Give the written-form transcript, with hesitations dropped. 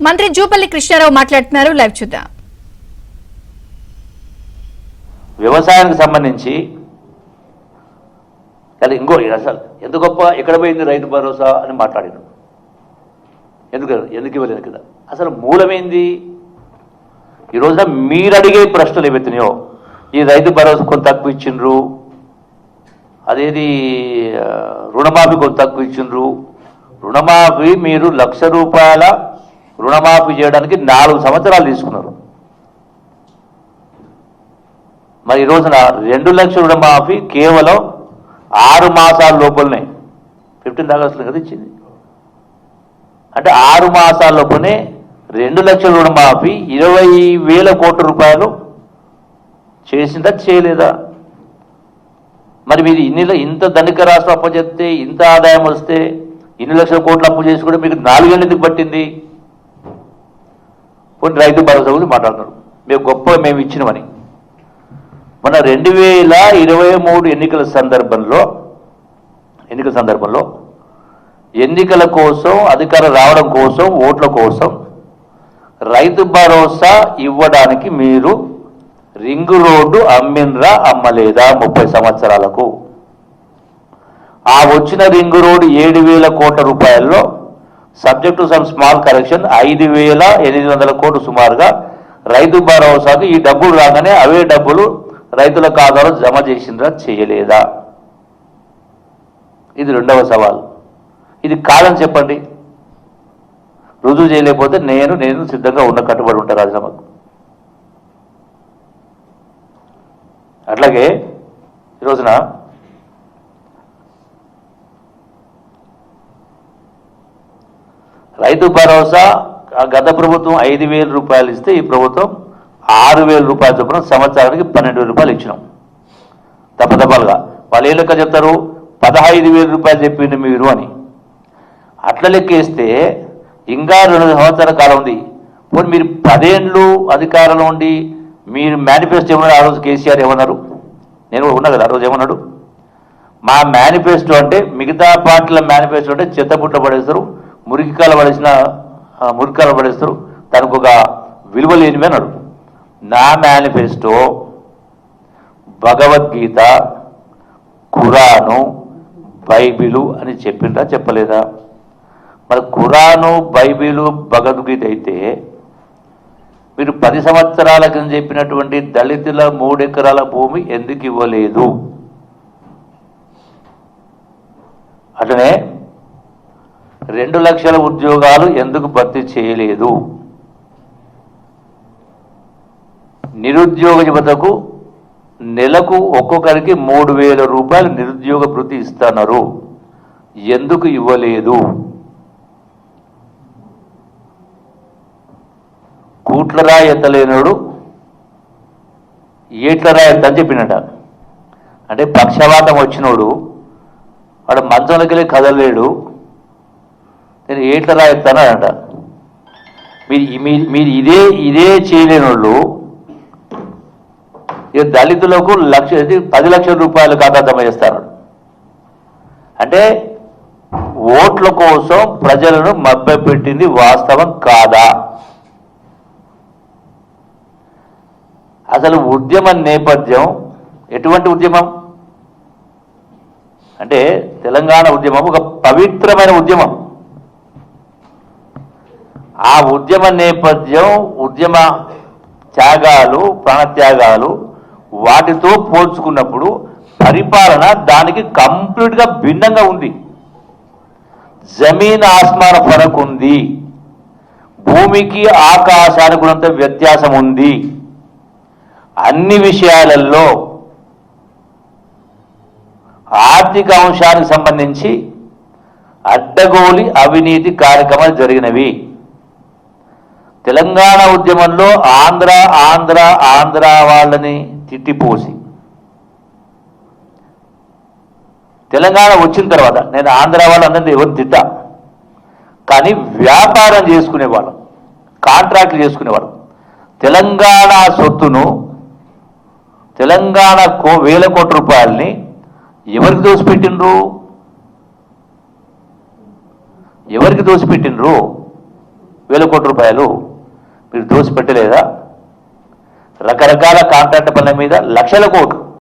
మంత్రి జూపల్లి కృష్ణారావు మాట్లాడుతున్నారు. లైవ్ చూద్దాం. వ్యవసాయానికి సంబంధించి ఇంకో అసలు ఎంత గొప్ప ఎక్కడ పోయింది రైతు భరోసా అని మాట్లాడారు. ఎందుకు ఇవ్వలేదు కదా? అసలు మూలమైంది. ఈ రోజున మీరు అడిగే ప్రశ్నలు ఏవైతున్నాయో, ఈ రైతు భరోసా కొంత తక్కువ ఇచ్చిండ్రు, అదేది రుణమాఫీ కొంత తక్కువ ఇచ్చిండ్రు. రుణమాఫీ మీరు ₹1,00,000 రుణమాఫీ చేయడానికి 4 సంవత్సరాలు తీసుకున్నారు. మరి ఈ రోజున 2 లక్షల రుణమాఫీ కేవలం 6 మాసాల లోపలనే 15 ఆగస్టులో కదా ఇచ్చింది. అంటే 6 మాసాల లోపలనే 2 లక్షల రుణమాఫీ 20,000 కోట్ల రూపాయలు చేసిందా చేయలేదా? మరి మీరు ఇంత ధనిక రాష్ట్రం అప్పు చెప్తే, ఇంత ఆదాయం వస్తే, ఇన్ని లక్షల కోట్లు అప్పు చేసి కూడా మీకు 4 ఏళ్ళు ఎందుకు పట్టింది? కొన్ని రైతు భరోసా గురించి మాట్లాడుతున్నారు. మేము గొప్ప మేము ఇచ్చినమని. మన 2023 ఎన్నికల సందర్భంలో ఎన్నికల కోసం, అధికారం రావడం కోసం, ఓట్ల కోసం రైతు భరోసా ఇవ్వడానికి మీరు రింగు రోడ్డు అమ్మిన్రా అమ్మలేదా? 30 సంవత్సరాలకు ఆ వచ్చిన రింగు రోడ్డు 7,000 కోట్ల రూపాయల్లో subject to some small correction 5,800 కోట్లు సుమారుగా రైతు భరోసాకు ఈ డబ్బులు రాగానే అవే డబ్బులు రైతుల ఖాతాలో జమ చేసిండ్రా చేయలేదా? ఇది రెండవ సవాల్. ఇది కాదని చెప్పండి. రుజువు చేయలేకపోతే నేను సిద్ధంగా ఉన్న కట్టుబడి ఉంటా రాజీనామాకు. అట్లాగే ఈ రోజున రైతు భరోసా గత ప్రభుత్వం 5,000 రూపాయలు ఇస్తే ఈ ప్రభుత్వం 6,000 రూపాయల చొప్పున సంవత్సరానికి 12,000 రూపాయలు ఇచ్చినాం తప్పతపాలుగా. వాళ్ళు ఏ లెక్క చెప్తారు? 15,000 రూపాయలు చెప్పింది మీరు అని. అట్లా లెక్కేస్తే ఇంకా 2 సంవత్సరాల కాలం ఉంది. పోనీ మీరు 10 ఏళ్ళు అధికారంలో ఉండి మీరు మేనిఫెస్టో ఏమన్నారు? ఆ రోజు కేసీఆర్ ఏమన్నారు? నేను కూడా ఉన్నా కదా ఆ రోజు ఏమన్నాడు? మా మేనిఫెస్టో అంటే మిగతా పార్టీల మేనిఫెస్టో అంటే చెత్తపుట్ల పడేస్తారు, మురికికాల పడేస్తారు, దానికి ఒక విలువ లేనివి అన్నాడు. నా మేనిఫెస్టో భగవద్గీత, ఖురాను, బైబిలు అని చెప్పిండ్రా చెప్పలేదా? మరి ఖురాను, బైబిలు, భగవద్గీత అయితే మీరు 10 సంవత్సరాల కింద చెప్పినటువంటి దళితుల 3 ఎకరాల భూమి ఎందుకు ఇవ్వలేదు? అట్లనే 2 లక్షల ఉద్యోగాలు ఎందుకు భర్తీ చేయలేదు? నిరుద్యోగ యువతకు నెలకు ఒక్కొక్కరికి 3,000 రూపాయలు నిరుద్యోగ భృతి ఇస్తున్నారు, ఎందుకు ఇవ్వలేదు? కూట్లరాయి ఎత్తలేనుడు ఏట్లరాయి ఎత్తని చెప్పినట. అంటే పక్షవాతం వచ్చినోడు వాడు మంచంలోకి వెళ్ళి కదలలేడు, నేను ఏట్లరాయి ఎత్తానంట. మీరు ఇదే చేయలేని వాళ్ళు దళితులకు 10 లక్షల రూపాయలు ఖాతా జమ చేస్తారు. అంటే ఓట్ల కోసం ప్రజలను మభ్యపెట్టింది వాస్తవం కాదా? అసలు ఉద్యమ నేపథ్యం ఎటువంటి ఉద్యమం అంటే తెలంగాణ ఉద్యమం ఒక పవిత్రమైన ఉద్యమం. ఆ ఉద్యమ నేపథ్యం, ఉద్యమ త్యాగాలు, ప్రాణత్యాగాలు వాటితో పోల్చుకున్నప్పుడు పరిపాలన దానికి కంప్లీట్గా భిన్నంగా ఉంది. జమీన్ ఆస్మాన ఫరక్ ఉంది. భూమికి ఆకాశానికి ఉన్నంత వ్యత్యాసం ఉంది. అన్ని విషయాలలో ఆర్థిక అంశానికి సంబంధించి అడ్డగోలి అవినీతి కార్యక్రమాలు జరిగినవి. తెలంగాణ ఉద్యమంలో ఆంధ్ర వాళ్ళని తిట్టిపోసి తెలంగాణ వచ్చిన తర్వాత నేను ఆంధ్ర వాళ్ళందరినీ ఎవరు తిట్టా, కానీ వ్యాపారం చేసుకునేవాళ్ళం, కాంట్రాక్ట్లు చేసుకునేవాళ్ళం. తెలంగాణ సొత్తును, తెలంగాణ 1,000 కోట్ల రూపాయలని ఎవరికి దోసిపెట్టిండ్రు? వేల కోట్ల రూపాయలు మీరు దోసి పెట్టలేదా? రకరకాల కాంట్రాక్ట్ పనుల మీద లక్షల కోట్లు